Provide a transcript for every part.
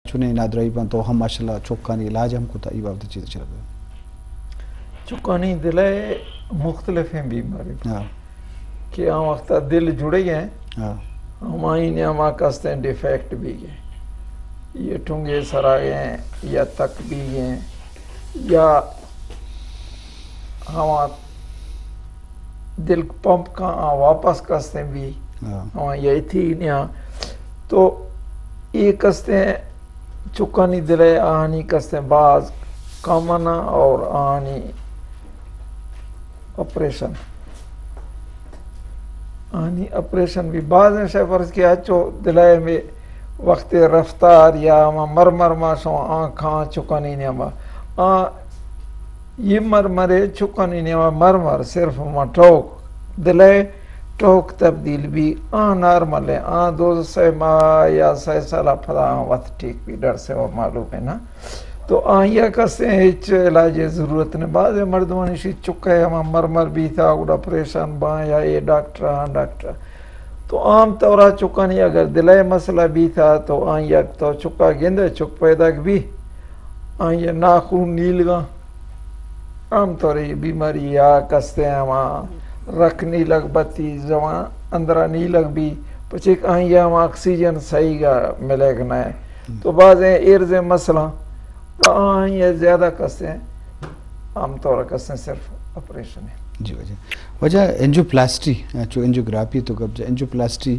چنے نادرائی بن تو ہم ماشاءاللہ چوکانی علاج ہم کو تا ای بابت چیز چل رہا چکانی دلائے مختلف ہیں بیماری ہاں کہ ہم وقت دل جڑے ہیں ہاں ہماری نے ہم کستے ہیں ڈیفیکٹ بھی ہیں یہ ٹھنگے سرائے ہیں یا تک بھی ہیں یا ہم دل پمپ کا واپس کستے بھی ہم یہی تھی نہیں تو یہ کستے ہیں چکانی دلائے آہانی کستے ہیں بعض کامنا اور آہانی آپریشن آہانی آپریشن بھی بعض نے شاید فرض کیا چو دلائے میں وقت رفتار یا مرمر ما شو آنکھاں چکانی نیما یہ مرمرے چکانی نیما مرمر صرف ما ٹوک دلائے ٹوک تبدیل بھی نارمل ہے 2 ماہ یا 6 سالہ پھدا وقت ٹھیک بھی ڈر سے وہ معلوم ہے نا تو یہ کسے ہیں ہیچ علاج ضرورت نے بعض مردمانی شی چکے ہم مرمر بھی تھا اور آپریشن باں یا یہ ڈاکٹر تو عام طورہ چکانی اگر دلائے مسئلہ بھی تھا تو یک تو چکا گندے چک پیدا بھی یہ ناخون نیل گا عام طور یہ بیماری یا کستے ہیں ہم رکھنی لگ بتی زمان اندرہ نی لگ بھی پچھک یہ ہم آکسیجن صحیح گا ملے گا ہے تو بعض ہیں ایرز مسئلہ یہ زیادہ کستے ہیں عام طور کستے ہیں صرف آپریشن ہے جی وجہ انجیوپلاسٹی جو انجیوگرافی تو کب انجیوپلاسٹی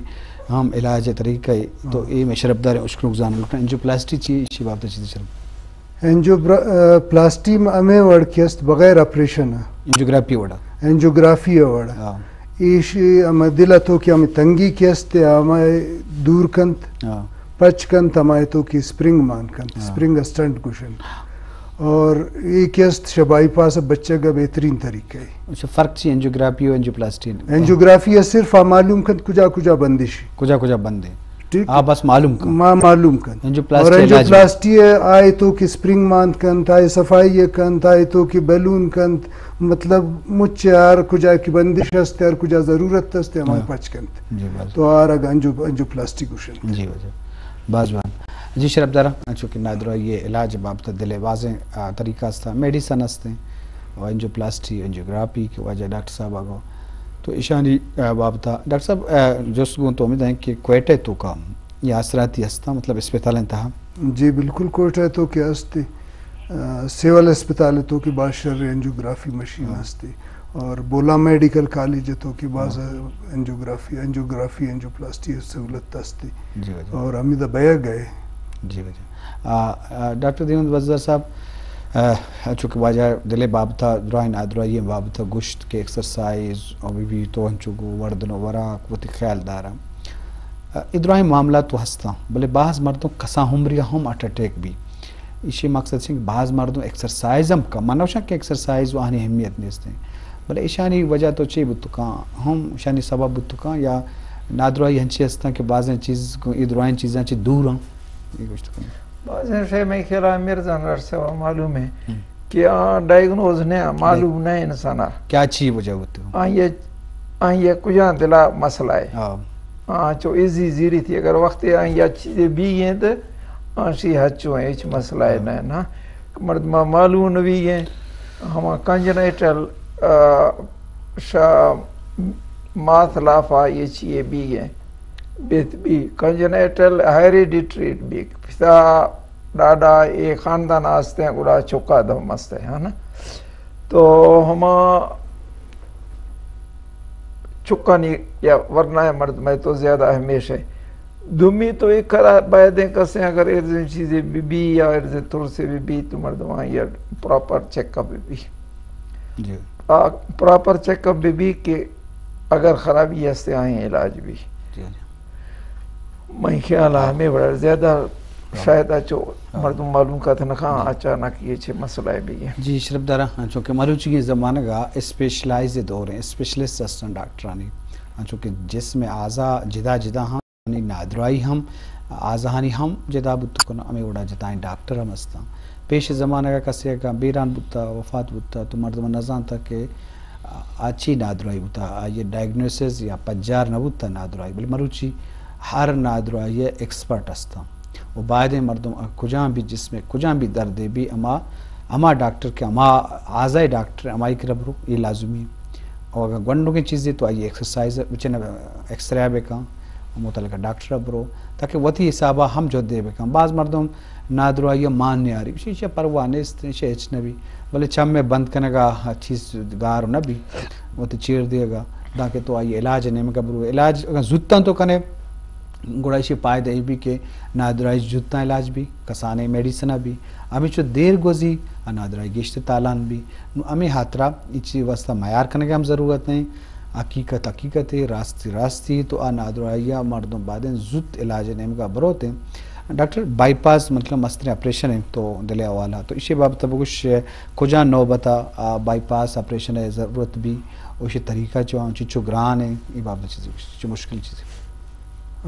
ہم علاج طریقہ تو یہ میں شرف دار اشکر نقصان لکھنا انجیوپلاسٹی چی بابت چیز شرف انجیوپلاسٹی میں ہمیں وڑ کیست بغیر آپریشن ہے انجیوگرافی وڑا انجیوگرافی وڑا ایشی ہمیں دل تو کہ ہمیں تنگی کیست ہمیں دور کنت پچ کنت ہمیں تو کہ سپرنگ مان کنت سپرنگ اسٹنٹ کشن اور یہ کیست شبائی پاس بچے کا بہترین طریقہ ہے اچھا فرق چی انجیوگرافی و انجیوپلاسٹی انجیوگرافی ہے صرف معلوم کن کجا بندش کجا بندے بس معلوم کن معلوم کن اور انجیوپلاسٹی آئے تو کہ سپرنگ مان کنت آئے صفائی کنت آئے تو کہ بیلون کنت مطلب مجھے آر کجا کی بندش ہستے اور کجا ضرورت ہستے ہمیں پچ کنت تو آر اگا انجیوپلاسٹی کشن جی وجہ باز بان جی شرف دارا چونکہ نادرہ یہ علاج بابت دل واضح طریقہ استا میڈیسن استے و انجیوپلاسٹی انجیوگرافی کی وجہ ڈاکٹر صاحب آگو تو اشانی بابتا ڈاکٹر صاحب جس گون تو امید ہیں کہ کوئٹے تو کام یا اثراتی استا مطلب اسپتال انتہا جی بالکل کوئٹے تو کہ استے سیول اسپتال تو کہ باشر انجیوگرافی مشین استے اور بولا میڈیکل کالج تو کہ بعض انجیوگرافی انجیوپلاسٹی سہولت استے اور امیدہ بیا گئے جی وجہ ڈاکٹر دیوند وزر صاحب چونکہ واجہ دلے بابتا درائن آدرائی بابتا گشت کے ایکسرسائز اور بھی تو انچوگو وردن و وراک وطی خیال دارا ادرائی معاملات تو ہستا بلے بعض مردوں کسا ہمری ہم اٹیک بھی اسی مقصد سے بعض مردوں ایکسرسائز ہم کا منوشا کہ ایکسرسائز و آنی اہمیت نہیں بلے اشانی وجہ تو چی بتکاں ہم اشانی سبب بتکاں یا نادرائی ہنچی ہستا کہ بعض چیز کو ادرائن چیزیں چی دور ہوں بعض شے میں خیال مرزا نر سے معلوم ہے کہ ڈائیگنوز نہیں معلوم نہیں انسانا کیا چی وجہ ہوتی ہوں یہ کجا دلا مسئلہ ہے چو ایزی زیری تھی اگر وقت یہ چیزیں بھی ہیں تو آنشی ہچو ہیں ایچ مسئلہ ہے نا مرد معلوم بھی ہیں ہم کنجنیٹل ماتھ لافا یہ چیزیں بھی ہیں بھی کنجنیٹل ہیریڈیٹری بھی پتا ڈاڈا ایک خاندان آستے ہیں گڑا چکا دو مستے ہیں نا تو ہما چکا نہیں یا ورنہ ہے مرد میں تو زیادہ ہمیشہ دمی تو ایک کرا بایدیں کسے اگر ارزن چیزیں بھی یا ارزن طور سے بھی تو مرد وہاں یا پراپر چیک اپ بھی پراپر چیک اپ بھی کہ اگر خرابی ہستے آئیں علاج بھی میں خیال ہمیں بڑا زیادہ شاید اچھو مردم معلوم کا تھا نخواہ اچانک یہ چھے مسئلہ بھی ہے جی شرف دارا چونکہ مروچی کی زمانہ گا اسپیشلائزڈ ہو رہے ہیں اسپیشلسٹ اسٹن ڈاکٹرانی چونکہ جسم آزا جدا ہم نادرائی ہم آزہانی ہم جدا بتکن ہمیں اڑا جتائیں ڈاکٹر ہم استا پیش زمانہ کا کسی کا بیران بتا وفات بتا تو مردم نظام تھا کہ آچی نادرائی بتا یہ ڈائگنوسس یا پجار نبوتا نادرائی بلی مروچی ہر نادرائی ایکسپرٹ استا و بعد مردم کجا بھی جس میں کجا بھی درد بھی اما ڈاکٹر کے اما اعضائے ڈاکٹر امائی کی ربرو یہ لازمی اور اگر گنڈوں کی چیزیں تو آئیے ایکسرسائز بچے ایکسرے بکاں متعلقہ ڈاکٹر برو تاکہ وتی حسابہ ہم جو دے بکاں بعض مردم نادرو آئیے مان نہیں آ رہی شیشہ پروانے شے اجنبی بلے چم میں بند کرنے گا چیز گار نہ بھی وہ تو چیر دے گا تاکہ تو آئیے علاج نہیں کا برو علاج اگر زدتاں تو کنے گڑائشی پائے دے بھی کہ نادرائی جتنا علاج بھی کسانے میڈیسنہ بھی ہمیں چو دیر گوزی نادرائی گشت تالان بھی ہمیں ہاترہ اچھی واسطہ معیار کرنے کی ہم ضرورت نہیں حقیقت ہے راستی تو نادرائی مردوں بعدیں زد علاج نیم کا بروتے ہیں ڈاکٹر بائی پاس مطلب مستر آپریشن ہے تو دلے والا تو اسی بابت کچھ کجا نو بتا بائی پاس آپریشن ہے ضرورت بھی اسی طریقہ چو گران ہے یہ بابت چیزیں مشکل چیزیں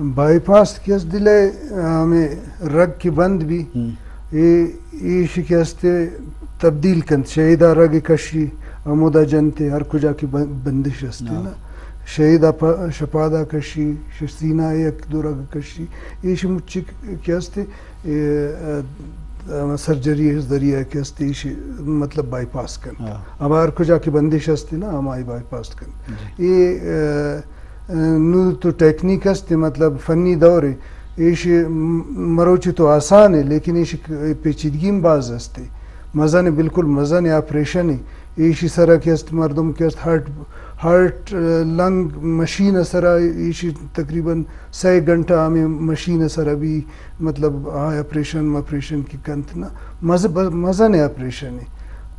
بائی پاس کیس دلے ہمیں رگ کی بند بھی یہ شکست تبدیل کن شہیدہ رگ کشی عمودہ جنتے ہر کجا کی بندش ہستے نا شہیدہ شپادہ کشی سینہ ایک دو رگ کشی یہ مچی کیستے سرجری ذریعہ کیستے مطلب بائی پاس کن اب ہر کجا کی بندش ہستے نا ہماری بائی پاس کن یہ نو تو ٹیکنیک ہستے مطلب فنی دور ہے یہ مروچی تو آسان ہے لیکن یہ پیچیدگی میں باز ہستے مزہ نے بالکل مزہ نے آپریشن ہے یہ سرا کے ہست مردم کے ہارٹ لنگ مشین سرا یہ تقریباً 100 گھنٹہ ہمیں مشین سرا بھی مطلب آپریشن کی کنت نا مزہ نے آپریشن ہے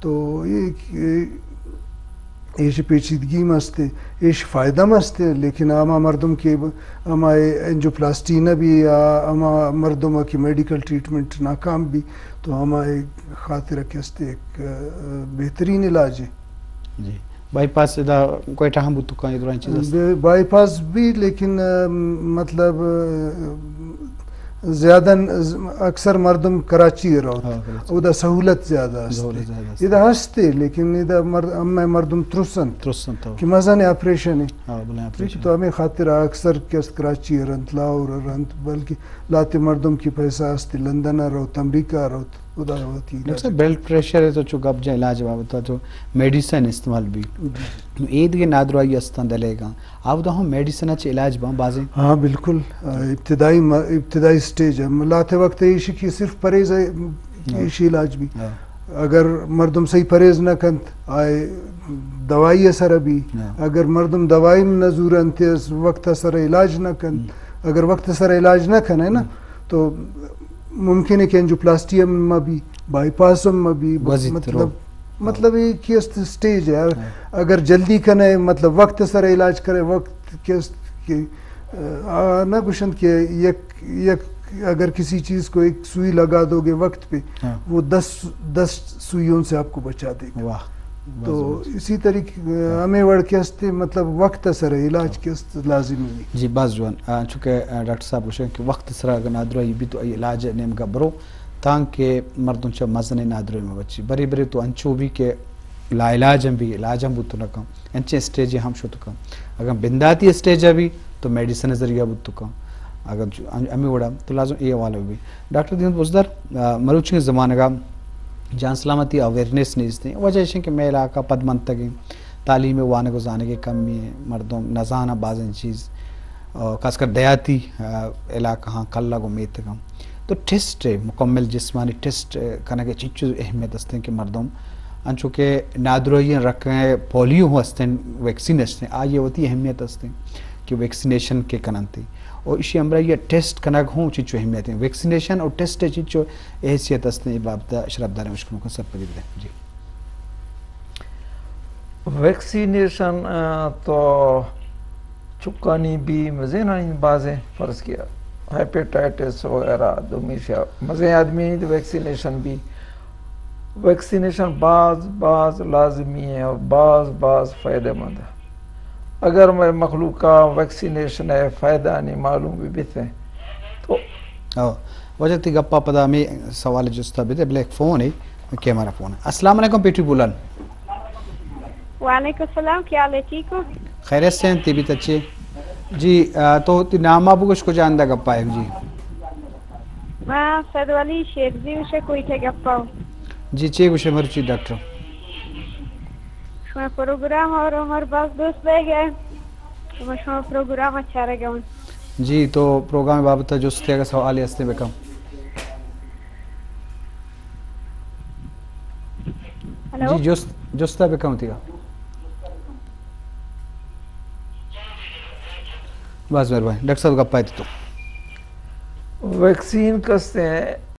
تو یہ پیچیدگی مستے یہ فائدہ مستے لیکن آما مردم کے اما انجوپلاسٹی نہ بھی یا اما مردم کی میڈیکل ٹریٹمنٹ ناکام بھی تو ہما خاطر کیستے ایک بہترین علاج ہے جی بائی پاس دا کوئی ٹہم بتو کا ادھر چیز بائی پاس بھی لیکن مطلب زیادہ اکثر مردم کراچی رہو او دا سہولت زیادہ ہستے ادھا ہستے لیکن ادھا مردم ترسن کہ مزہ نے آپریشن ہے تو ہمیں خاطر اکثر کیست کراچی رنت لاہور رنت بلکہ لاتے مردم کی پیسہ ہستے لندن رہو امریکہ رہو ادھا ہوتی ہے بلڈ پریشر ہے تو چو گب جا علاج بابتا تو میڈیسن استعمال بھی عید کے نادروائی استان دلے گا آپ دا ہوں میڈیسن اچھے علاج با بازیں ہاں بالکل ابتدائی سٹیج ہے لاتے وقت ایشی کی صرف پریز ہے ایشی علاج بھی اگر مردم صحیح پریز نہ کنت آئے دوائی اثر بھی اگر مردم دوائی میں نظور انتے وقت اثر علاج نہ کنت اگر وقت اثر علاج نہ کنے نا تو ممکن ہے کہ انجوپلاسٹی میں بھی بائی پاس میں بھی مطلب یہ کیست سٹیج ہے اگر جلدی کنے مطلب وقت سر علاج کرے وقت کیست نہ گوشند کہ یک اگر کسی چیز کو ایک سوئی لگا دو گے وقت پہ وہ 10 سوئیوں سے آپ کو بچا دے گا تو اسی طریقے ہمیں وڑ کے ہستے مطلب وقت سر علاج کے لازمی ہے جی باز جوان چونکہ ڈاکٹر صاحب پوچھیں کہ وقت سر اگر نادروائی بھی تو علاج نیم کا برو تاکہ مردوں چا مزن نادروائی میں بچی بری تو انچو بھی کہ لا علاجم بھی علاجم بو تو نہ کم انچے اسٹیج ہم شو تو کم اگر بنداتی اسٹیج بھی تو میڈیسن ذریعہ بو تو کم اگر امی وڑا تو لازم یہ والا بھی ڈاکٹر دین بزدر مروچ کے زمانہ کا جان سلامتی اویئرنیس نہیں اس وجہ ہے کہ میں علاقہ پد منتگی تعلیم وانے کو جانے کی کمی ہے مردوں نزانہ بعض چیز خاص کر دیاتی علاقہ ہاں کل کو میت کم تو ٹیسٹ مکمل جسمانی ٹیسٹ کرنے کے چیز اہمیت ہستے ہیں کہ مردوں انچو کہ نادروائی رکھیں پولیو ہستے ہیں ویکسین ہستے ہیں آئیے ہوتی اہمیت ہستے ہیں کہ ویکسینیشن کے کنانتے اور اسی امرہ یہ ٹیسٹ کنگ ہوں چیچو اہمیت ہیں ویکسینیشن اور ٹیسٹ چیچو احسیت ہستے ہیں بابتا شراب دار مشکلوں کو سب پڑی دیں جی ویکسینیشن تو چکانی بھی مزے نہ بازیں فرض کیا ہیپیٹائٹس وغیرہ دومیشیا مزے آدمی نہیں تو ویکسینیشن بھی ویکسینیشن بعض لازمی ہے اور بعض فائدہ مند ہے اگر میں مخلوق کا ویکسینیشن ہے فائدہ نہیں معلوم بھی بیتے تو وجہ تھی گپا پدا میں سوال جستا بیتے بلے ایک فون ہے کہ ہمارا فون ہے السلام علیکم پیٹی بولن وعلیکم السلام کیا حال ہے ٹھیک ہو خیریت سے ہیں طبیعت اچھے جی تو نام ابو کچھ کو جاندہ گپا ہے جی من صدوالی شیرزی میشه کوی که گپاو جی چه گوشه مرچی دکتر شما پروگرام ها رو مر باز دوست بگه شما پروگرام ها چاره گون جی تو پروگرام بابت جستی کا سوالی ہستے بکم ہلو جی جستا بکم تیگا بس مہربانی ڈاکٹر صاحب گپ پائے تو ویکسین کستے ہیں